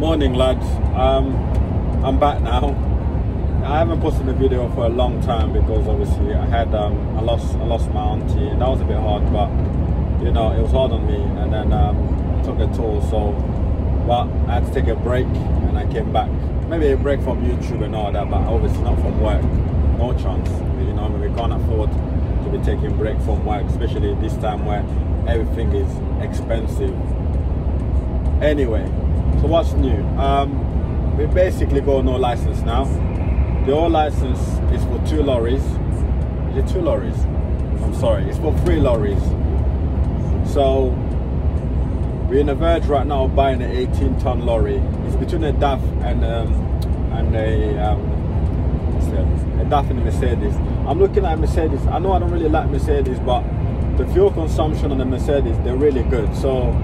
Morning, lads. I'm back now. I haven't posted a video for a long time because obviously I lost my auntie, and that was a bit hard, but you know, it was hard on me, and then took a toll. So, but I had to take a break, and I came back. Maybe a break from YouTube and all that, but obviously not from work. No chance. You know, I mean, we can't afford to be taking a break from work, especially this time where everything is expensive. Anyway, so what's new? We basically got no license now. The old license is for 2 lorries. Is it 2 lorries? I'm sorry, it's for 3 lorries. So we're in the verge right now of buying an 18-ton lorry. It's between a DAF and a DAF and a Mercedes. I'm looking at a Mercedes. I know I don't really like Mercedes, but the fuel consumption on the Mercedes, they're really good. So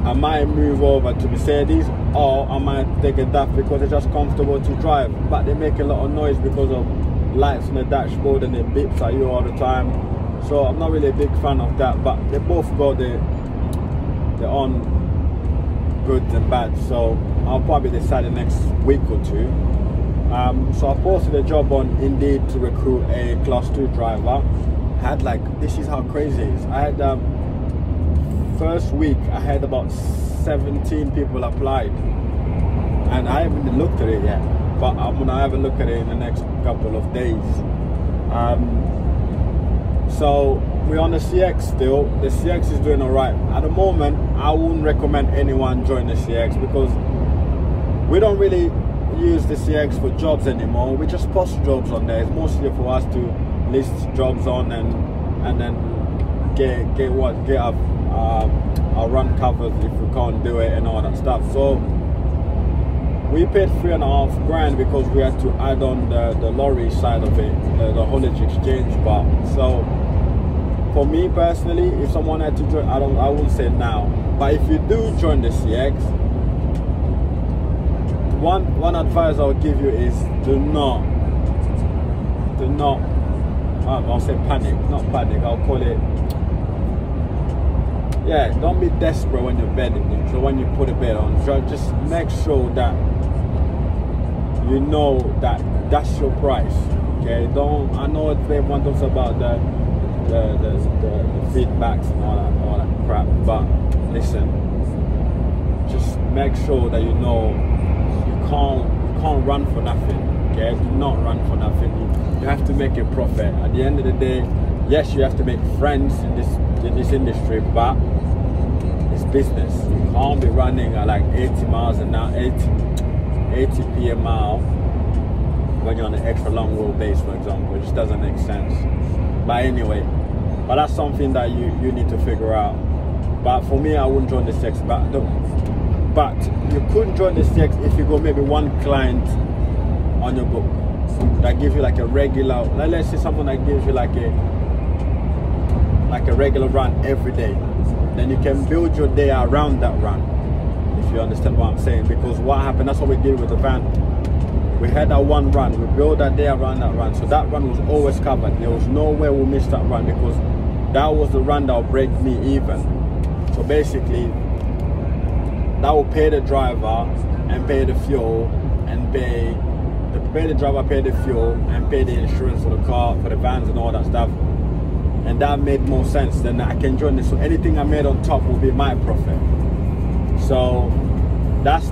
I might move over to Mercedes, or I might take a DAF because they're just comfortable to drive, but they make a lot of noise because of lights on the dashboard and it beeps at you all the time. So I'm not really a big fan of that, but they both got their own goods and bads. So I'll probably decide the next week or two. So I posted a job on Indeed to recruit a class 2 driver. I had this is how crazy it is. I had first week I had about 17 people applied, and I haven't looked at it yet, but I'm gonna have a look at it in the next couple of days. So we're on the CX still. The CX is doing alright. At the moment, I wouldn't recommend anyone join the CX because we don't really use the CX for jobs anymore. We just post jobs on there. It's mostly for us to list jobs on and then get our run covers if we can't do it and all that stuff. So we paid $3.5 grand because we had to add on the lorry side of it, the haulage exchange part. So for me personally, if someone had to join, I wouldn't say now, but if you do join the CX, one advice I would give you is do not I'll say panic, not panic, I'll call it, yeah, don't be desperate when you're bedding. So when you put a bed on, just make sure that you know that that's your price. Okay, I know everyone talks about the feedbacks and all that crap, but listen, just make sure that you know you can't run for nothing. Okay, do not run for nothing. You have to make a profit. At the end of the day, yes, you have to make friends in this industry, but it's business. You can't be running at 80 miles an hour, 80p a mile when you're on an extra long wheelbase, for example. It just doesn't make sense. But anyway, but that's something that you need to figure out. But for me, I wouldn't join the CX. But you could join the CX if you go maybe one client on your book that gives you a regular, let's say someone that gives you a regular run every day. Then you can build your day around that run, if you understand what I'm saying. Because what happened, that's what we did with the van. We had that one run, we built that day around that run, so that run was always covered. There was no way we missed that run because that was the run that would break me even. So basically, that will pay the driver and pay the fuel and pay the driver, pay the fuel and pay the insurance for the car, for the vans and all that stuff. And that made more sense. Then I can join this. So anything I made on top will be my profit. So that's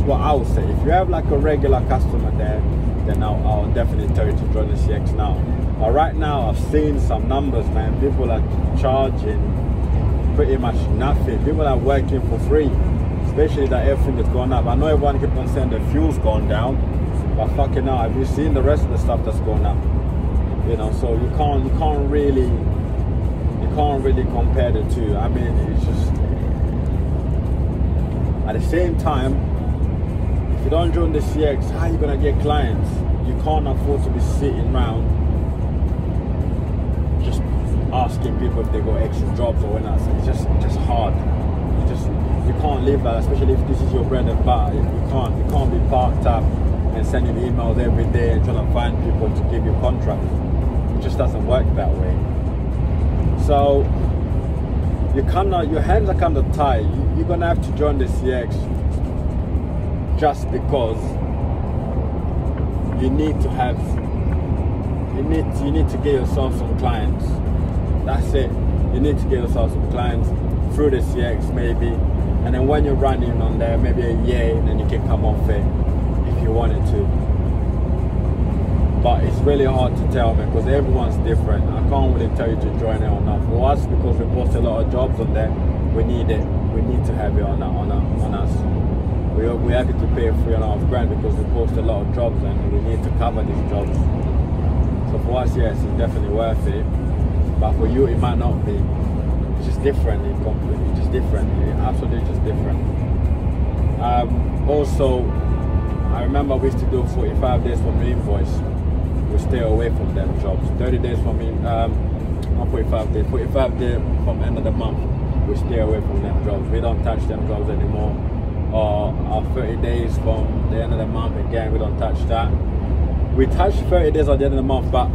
what I would say. If you have a regular customer there, then I'll definitely tell you to join the CX now. But right now, I've seen some numbers, man. People are charging pretty much nothing. People are working for free, especially that everything has gone up. I know everyone keeps on saying the fuel's gone down, but fucking hell, have you seen the rest of the stuff that's gone up? You know, so you can't really compare the two. I mean, it's just, at the same time, if you don't join the CX, how are you gonna get clients? You can't afford to be sitting around just asking people if they got extra jobs or whatnot. So it's just hard. You can't live that, especially if this is your bread and butter. You can't be parked up and sending emails every day and trying to find people to give you contracts. It just doesn't work that way. So your hands are kind of tied. You're gonna have to join the CX just because you need to have, you need to get yourself some clients. That's it. You need to get yourself some clients through the CX maybe, and then when you're running on there maybe a year, and then you can come off it if you wanted to. But it's really hard to tell, man, because everyone's different. I can't really tell you to join it or not. For us, because we post a lot of jobs on there, we need it. We need to have it on us. We're happy to pay $3.5 grand because we post a lot of jobs and we need to cover these jobs. So for us, yes, it's definitely worth it. But for you, it might not be. It's just different. It's just different. It's absolutely just different. Also, I remember we used to do 45 days from the invoice. We stay away from them jobs. 30 days from me, not 45 days. 45 days from end of the month. We stay away from them jobs. We don't touch them jobs anymore. Or our 30 days from the end of the month, again, we don't touch that. We touch 30 days at the end of the month, but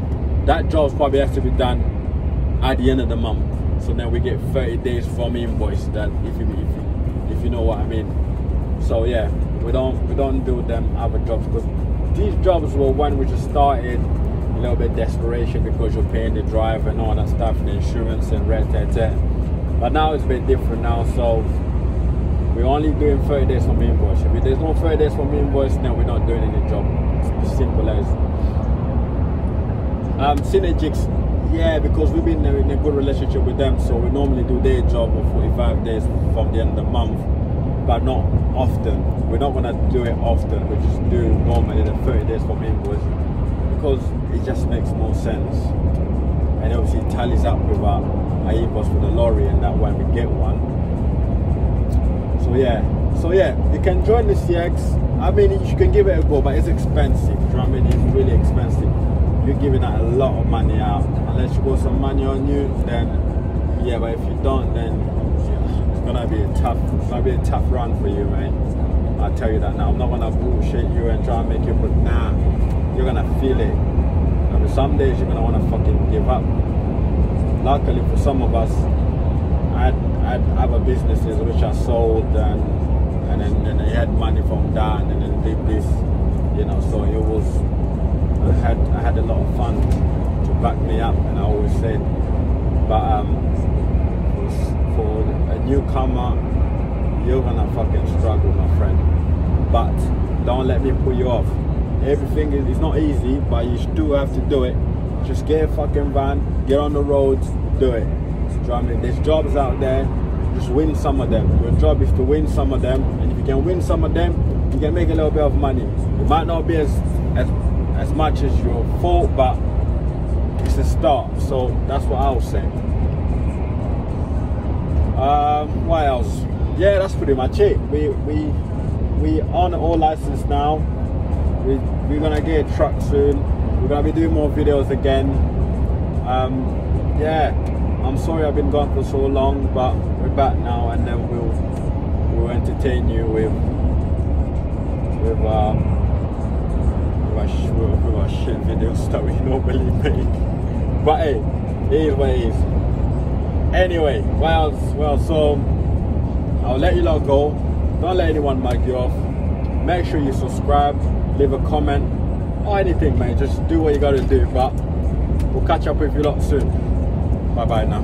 that job probably has to be done at the end of the month. So then we get 30 days from invoice, that if you know what I mean. So yeah, we don't do them other jobs, because these jobs were when we just started a little bit desperation because you're paying the driver and all that stuff, and the insurance and red. But now it's a bit different now, so we're only doing 30 days from invoice. If there's no 30 days from invoice, then we're not doing any job. It's as simple as. Synergix, yeah, because we've been in a good relationship with them, so we normally do their job of 45 days from the end of the month, but not often. We're not gonna do it often. We just do normally the 30 days from invoice because it just makes more sense, and obviously it tallies up with our invoice for the lorry, and that when we get one. So yeah, you can join the CX. I mean, you can give it a go, but it's expensive. Do you know what I mean? It's really expensive. You're giving out a lot of money out. Unless you got some money on you, then yeah. But if you don't, then yeah, it's gonna be a tough run for you, mate. I'll tell you that now. I'm not gonna bullshit you and try and make you, but nah, you're gonna feel it. I mean, some days you're gonna wanna fucking give up. Luckily for some of us, I had other businesses which I sold, and then I had money from that, and then did this, you know. So it was, I had a lot of fun to back me up, and I always said, but for a newcomer, you're gonna fucking struggle, my friend. But don't let me pull you off. Everything is not easy, but you still have to do it. Just get a fucking van, get on the roads, do it. Do you know what I mean? There's jobs out there, just win some of them. Your job is to win some of them, and if you can win some of them, you can make a little bit of money. It might not be as much as your fault, but it's a start. So that's what I'll say. What else? Yeah, that's pretty much it. We on all license now. We're gonna get a truck soon. We're gonna be doing more videos again. Yeah, I'm sorry I've been gone for so long, but we're back now, and then we'll entertain you with our shit videos that we normally make. But hey, it is what it is. Anyway, well, so I'll let you lot go. Don't let anyone mug you off. Make sure you subscribe, leave a comment, or anything, man. Just do what you gotta do. But we'll catch up with you lot soon. Bye bye now.